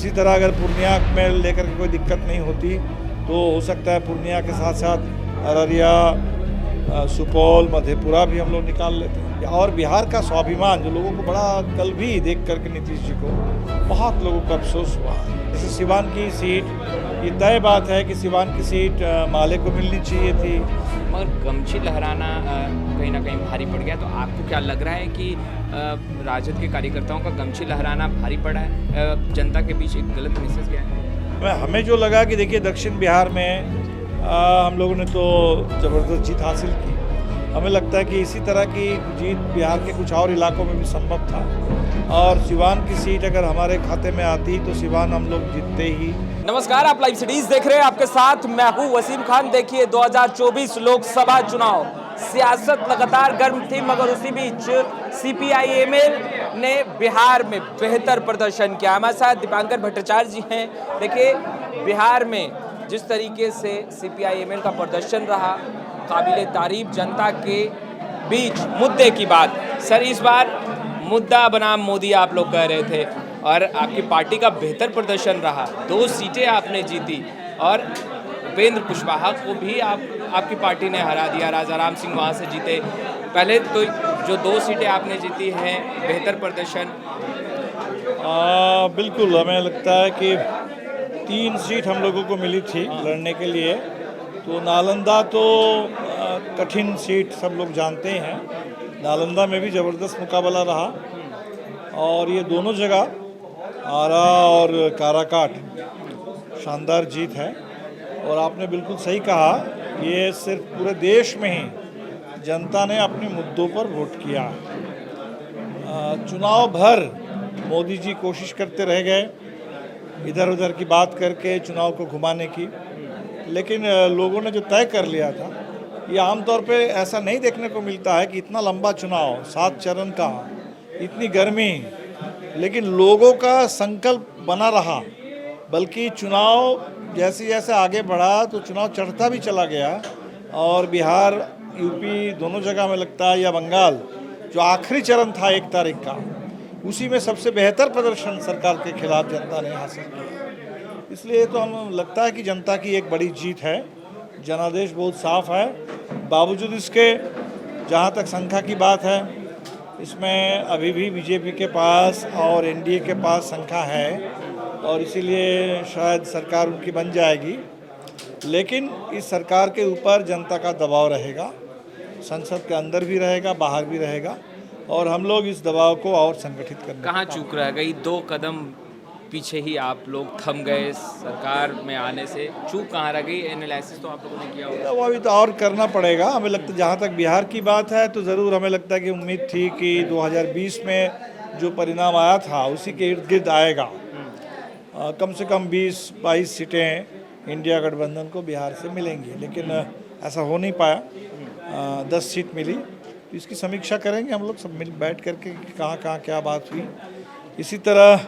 इसी तरह अगर पूर्णिया में लेकर के कोई दिक्कत नहीं होती तो हो सकता है पूर्णिया के साथ साथ अररिया, सुपौल, मधेपुरा भी हम लोग निकाल लेते हैं। और बिहार का स्वाभिमान जो लोगों को बड़ा कल भी देख करके नीतीश जी को बहुत लोगों को अफसोस हुआ। जैसे सिवान की सीट, ये तय बात है कि सिवान की सीट माले को मिलनी चाहिए थी, मगर गमछी लहराना कहीं ना कहीं भारी पड़ गया। तो आपको क्या लग रहा है कि राजद के कार्यकर्ताओं का गमछी लहराना भारी पड़ा है, जनता के बीच एक गलत मैसेज गया है? हमें जो लगा कि देखिए दक्षिण बिहार में हम लोगों ने तो ज़बरदस्त जीत हासिल की। हमें लगता है कि इसी तरह की जीत बिहार के कुछ और इलाकों में भी संभव था, और सिवान की सीट अगर हमारे खाते में आती तो सिवान हम लोग जीतते ही। नमस्कार, आप लाइव सिटीज देख रहे हैं, आपके साथ मैं हूं वसीम खान। देखिए 2024 लोकसभा चुनाव, सियासत लगातार गर्म थी, मगर उसी बीच CPI-ML ने बिहार में बेहतर प्रदर्शन किया। हमारे साथ दीपांकर भट्टाचार्य जी हैं। देखिए बिहार में जिस तरीके से CPI-ML का प्रदर्शन रहा, काबिले तारीफ जनता के बीच मुद्दे की बात। सर, इस बार मुद्दा बनाम मोदी आप लोग कह रहे थे, और आपकी पार्टी का बेहतर प्रदर्शन रहा, 2 सीटें आपने जीती, और उपेंद्र कुशवाहा को भी आपकी पार्टी ने हरा दिया, राजा राम सिंह वहाँ से जीते। पहले तो जो 2 सीटें आपने जीती हैं, बेहतर प्रदर्शन। बिल्कुल, हमें लगता है कि 3 सीट हम लोगों को मिली थी लड़ने के लिए। तो नालंदा तो कठिन सीट सब लोग जानते हैं, नालंदा में भी ज़बरदस्त मुकाबला रहा, और ये दोनों जगह आरा और काराकाट शानदार जीत है। और आपने बिल्कुल सही कहा, ये सिर्फ पूरे देश में ही जनता ने अपने मुद्दों पर वोट किया। चुनाव भर मोदी जी कोशिश करते रह गए इधर उधर की बात करके चुनाव को घुमाने की, लेकिन लोगों ने जो तय कर लिया था, ये आमतौर पे ऐसा नहीं देखने को मिलता है कि इतना लंबा चुनाव, 7 चरण का, इतनी गर्मी, लेकिन लोगों का संकल्प बना रहा। बल्कि चुनाव जैसे जैसे आगे बढ़ा तो चुनाव चढ़ता भी चला गया, और बिहार, यूपी दोनों जगह में लगता है, या बंगाल जो आखिरी चरण था 1 तारीख का, उसी में सबसे बेहतर प्रदर्शन सरकार के खिलाफ जनता ने हासिल किया। इसलिए तो हमें लगता है कि जनता की एक बड़ी जीत है, जनादेश बहुत साफ है। बावजूद इसके, जहाँ तक संख्या की बात है, इसमें अभी भी बीजेपी के पास और एनडीए के पास संख्या है, और इसीलिए शायद सरकार उनकी बन जाएगी। लेकिन इस सरकार के ऊपर जनता का दबाव रहेगा, संसद के अंदर भी रहेगा, बाहर भी रहेगा, और हम लोग इस दबाव को और संगठित करने। कहाँ चूक रह गई? 2 कदम पीछे ही आप लोग थम गए सरकार में आने से, चूक कहाँ रह गई? एनालिसिस तो आप लोगों ने किया होगा। वो अभी तो और करना पड़ेगा। हमें लगता है, जहाँ तक बिहार की बात है, तो ज़रूर हमें लगता है कि उम्मीद थी कि 2020 में जो परिणाम आया था उसी के इर्द गिर्द आएगा। कम से कम 20-22 सीटें इंडिया गठबंधन को बिहार से मिलेंगी, लेकिन ऐसा हो नहीं पाया। 10 सीट मिली। तो इसकी समीक्षा करेंगे हम लोग सब मिल बैठ करके कि कहाँ कहाँ क्या बात हुई। इसी तरह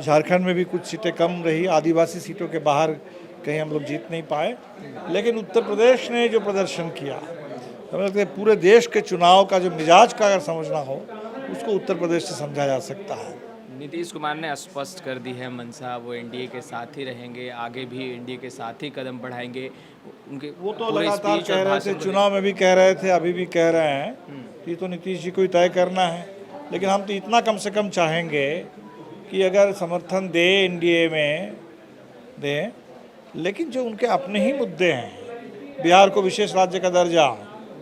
झारखंड में भी कुछ सीटें कम रही, आदिवासी सीटों के बाहर कहीं हम लोग जीत नहीं पाए। लेकिन उत्तर प्रदेश ने जो प्रदर्शन किया, हमें लगता है पूरे देश के चुनाव का जो मिजाज का अगर समझना हो, उसको उत्तर प्रदेश से समझा जा सकता है। नीतीश कुमार ने स्पष्ट कर दी है मंशा, वो एनडीए के साथ ही रहेंगे, आगे भी एनडीए के साथ ही कदम बढ़ाएंगे। उनके वो तो लगातार कह रहे थे, चुनाव में भी कह रहे थे, अभी भी कह रहे हैं। ये तो नीतीश जी को ही तय करना है, लेकिन हम तो इतना कम से कम चाहेंगे कि अगर समर्थन दे एनडीए में दें, लेकिन जो उनके अपने ही मुद्दे हैं, बिहार को विशेष राज्य का दर्जा,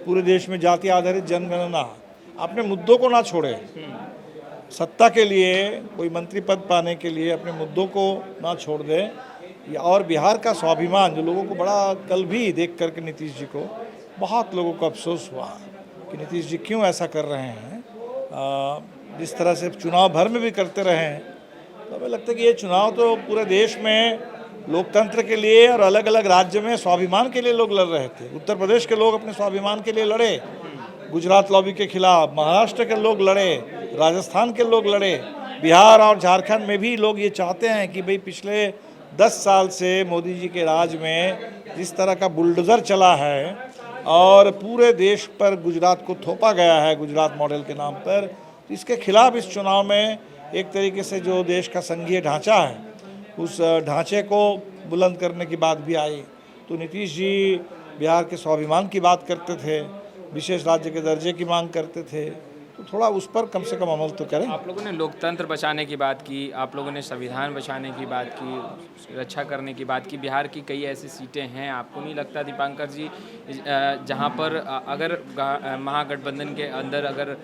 पूरे देश में जाति आधारित जनगणना, अपने मुद्दों को ना छोड़े। सत्ता के लिए, कोई मंत्री पद पाने के लिए अपने मुद्दों को ना छोड़ दे। और बिहार का स्वाभिमान जो लोगों को बड़ा कल भी देख करके नीतीश जी को बहुत लोगों को अफसोस हुआ कि नीतीश जी क्यों ऐसा कर रहे हैं, जिस तरह से चुनाव भर में भी करते रहे हैं। तो हमें लगता है कि ये चुनाव तो पूरे देश में लोकतंत्र के लिए और अलग अलग राज्य में स्वाभिमान के लिए लोग लड़ रहे थे। उत्तर प्रदेश के लोग अपने स्वाभिमान के लिए लड़े, गुजरात लॉबी के खिलाफ, महाराष्ट्र के लोग लड़े, राजस्थान के लोग लड़े, बिहार और झारखंड में भी लोग ये चाहते हैं कि भाई पिछले 10 साल से मोदी जी के राज में जिस तरह का बुलडोज़र चला है और पूरे देश पर गुजरात को थोपा गया है गुजरात मॉडल के नाम पर, इसके खिलाफ इस चुनाव में एक तरीके से जो देश का संघीय ढांचा है उस ढांचे को बुलंद करने की बात भी आई। तो नीतीश जी बिहार के स्वाभिमान की बात करते थे, विशेष राज्य के दर्जे की मांग करते थे, तो थोड़ा उस पर कम से कम अमल तो करें। आप लोगों ने लोकतंत्र बचाने की बात की, आप लोगों ने संविधान बचाने की बात की, रक्षा करने की बात की। बिहार की कई ऐसी सीटें हैं, आपको नहीं लगता दीपांकर जी, जहां पर अगर महागठबंधन के अंदर अगर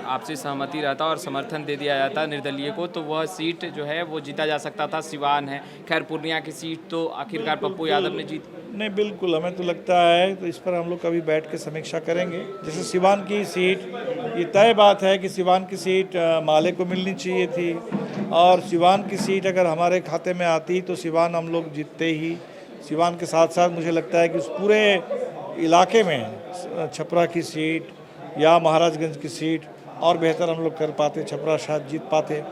आपसी सहमति रहता और समर्थन दे दिया जाता निर्दलीय को, तो वह सीट जो है वो जीता जा सकता था। सिवान है, खैर पूर्णिया की सीट तो आखिरकार पप्पू यादव ने जीत। नहीं, बिल्कुल, हमें तो लगता है, तो इस पर हम लोग कभी बैठ के समीक्षा करेंगे। जैसे सिवान की सीट, ये तय बात है कि सिवान की सीट माले को मिलनी चाहिए थी, और सिवान की सीट अगर हमारे खाते में आती तो सिवान हम लोग जीतते ही। सिवान के साथ साथ मुझे लगता है कि उस पूरे इलाके में छपरा की सीट या महाराजगंज की सीट और बेहतर हम लोग कर पाते, छपरा शायद जीत पाते।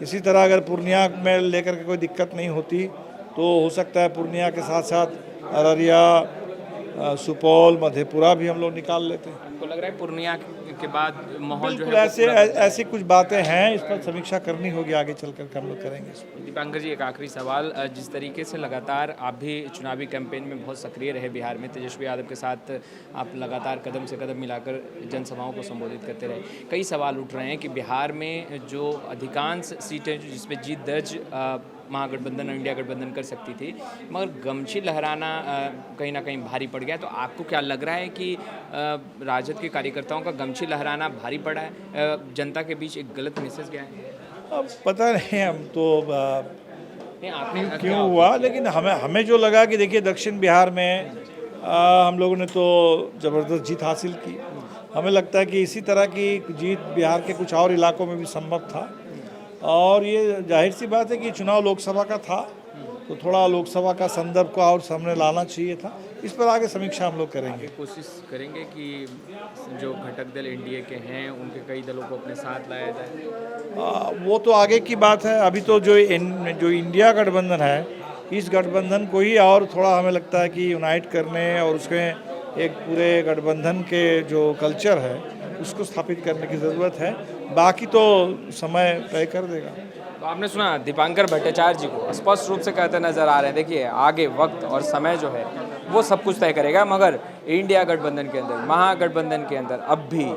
इसी तरह अगर पूर्णिया में लेकर के कोई दिक्कत नहीं होती तो हो सकता है पूर्णिया के साथ साथ अररिया, सुपौल, मधेपुरा भी हम लोग निकाल लेते हैं। आपको लग रहा है पूर्णिया के बाद माहौल जो बिल्कुल है ऐसी कुछ बातें हैं, इस पर समीक्षा करनी होगी, आगे चल कर हम लोग करेंगे। दीपांकर जी, एक आखिरी सवाल, जिस तरीके से लगातार आप भी चुनावी कैंपेन में बहुत सक्रिय रहे बिहार में, तेजस्वी यादव के साथ आप लगातार कदम से कदम मिलाकर जनसभाओं को संबोधित करते रहे, कई सवाल उठ रहे हैं कि बिहार में जो अधिकांश सीटें जिसमें जीत दर्ज महागठबंधन और इंडिया गठबंधन कर सकती थी, मगर गमछी लहराना कहीं ना कहीं भारी पड़ गया। तो आपको क्या लग रहा है कि राजद के कार्यकर्ताओं का गमछी लहराना भारी पड़ा है, जनता के बीच एक गलत मैसेज गया है? अब पता नहीं, हम तो नहीं, आपने क्यों हुआ, लेकिन हमें जो लगा कि देखिए दक्षिण बिहार में हम लोगों ने तो ज़बरदस्त जीत हासिल की। हमें लगता है कि इसी तरह की जीत बिहार के कुछ और इलाकों में भी संभव था, और ये जाहिर सी बात है कि चुनाव लोकसभा का था, तो थोड़ा लोकसभा का संदर्भ को और सामने लाना चाहिए था। इस पर आगे समीक्षा हम लोग करेंगे। कोशिश करेंगे कि जो घटक दल एनडीए के हैं उनके कई दलों को अपने साथ लाया जाए। वो तो आगे की बात है। अभी तो जो इंडिया गठबंधन है, इस गठबंधन को ही और थोड़ा हमें लगता है कि यूनाइट करने और उसमें एक पूरे गठबंधन के जो कल्चर है उसको स्थापित करने की ज़रूरत है। बाकी तो समय तय कर देगा। तो आपने सुना दीपांकर भट्टाचार्य जी को स्पष्ट रूप से कहते नजर आ रहे हैं, देखिए आगे वक्त और समय जो है वो सब कुछ तय करेगा, मगर इंडिया गठबंधन के अंदर, महागठबंधन के अंदर अब भी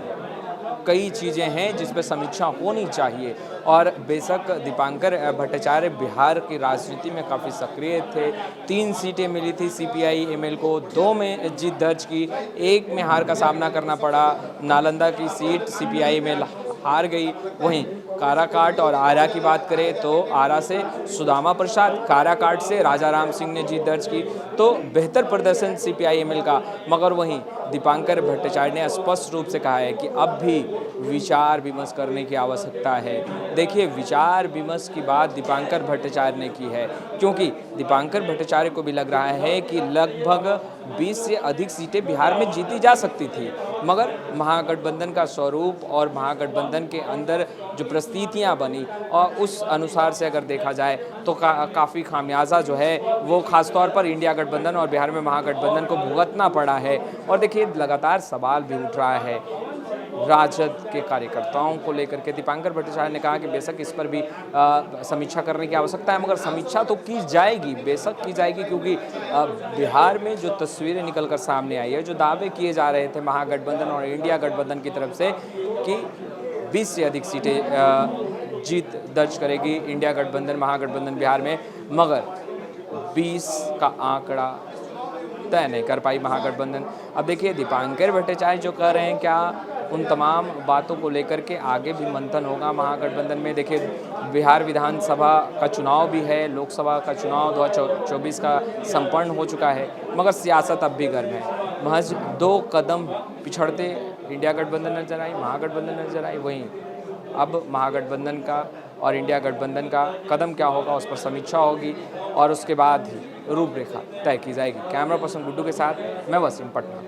कई चीज़ें हैं जिस पर समीक्षा होनी चाहिए। और बेशक दीपांकर भट्टाचार्य बिहार की राजनीति में काफ़ी सक्रिय थे, 3 सीटें मिली थी सीपीआई एमएल को, 2 में जीत दर्ज की, 1 में हार का सामना करना पड़ा। नालंदा की सीट सीपीआई एमएल हार गई। वहीं काराकाट और आरा की बात करें तो आरा से सुदामा प्रसाद, काराकाट से राजा राम सिंह ने जीत दर्ज की। तो बेहतर प्रदर्शन सीपीआई-एमएल का, मगर वहीं दीपांकर भट्टाचार्य ने स्पष्ट रूप से कहा है कि अब भी विचार विमर्श करने की आवश्यकता है। देखिए, विचार विमर्श की बात दीपांकर भट्टाचार्य ने की है, क्योंकि दीपांकर भट्टाचार्य को भी लग रहा है कि लगभग 20 से अधिक सीटें बिहार में जीती जा सकती थी, मगर महागठबंधन का स्वरूप और महागठबंधन के अंदर जो परिस्थितियां बनी और उस अनुसार से अगर देखा जाए तो काफ़ी खामियाजा जो है वो खासतौर पर इंडिया गठबंधन और बिहार में महागठबंधन को भुगतना पड़ा है। और देखिए, लगातार सवाल भी उठ रहा है राजद के कार्यकर्ताओं को लेकर के। दीपांकर भट्टाचार्य ने कहा कि बेशक इस पर भी समीक्षा करने की आवश्यकता है, मगर समीक्षा तो की जाएगी, बेशक की जाएगी, क्योंकि बिहार में जो तस्वीरें निकल कर सामने आई है, जो दावे किए जा रहे थे महागठबंधन और इंडिया गठबंधन की तरफ से कि 20 से अधिक सीटें जीत दर्ज करेगी इंडिया गठबंधन, महागठबंधन बिहार में, मगर 20 का आंकड़ा तय नहीं कर पाई महागठबंधन। अब देखिए, दीपांकर भट्टाचार्य जो कह रहे हैं, क्या उन तमाम बातों को लेकर के आगे भी मंथन होगा महागठबंधन में? देखिए, बिहार विधानसभा का चुनाव भी है, लोकसभा का चुनाव 2024 का संपन्न हो चुका है, मगर सियासत अब भी गर्म है। महज 2 कदम पिछड़ते इंडिया गठबंधन नजर आई, महागठबंधन नजर आई। वहीं अब महागठबंधन का और इंडिया गठबंधन का कदम क्या होगा, उस पर समीक्षा होगी और उसके बाद ही रूपरेखा तय की जाएगी। कैमरा पर्सन गुड्डू के साथ मैं वसीम, पटना।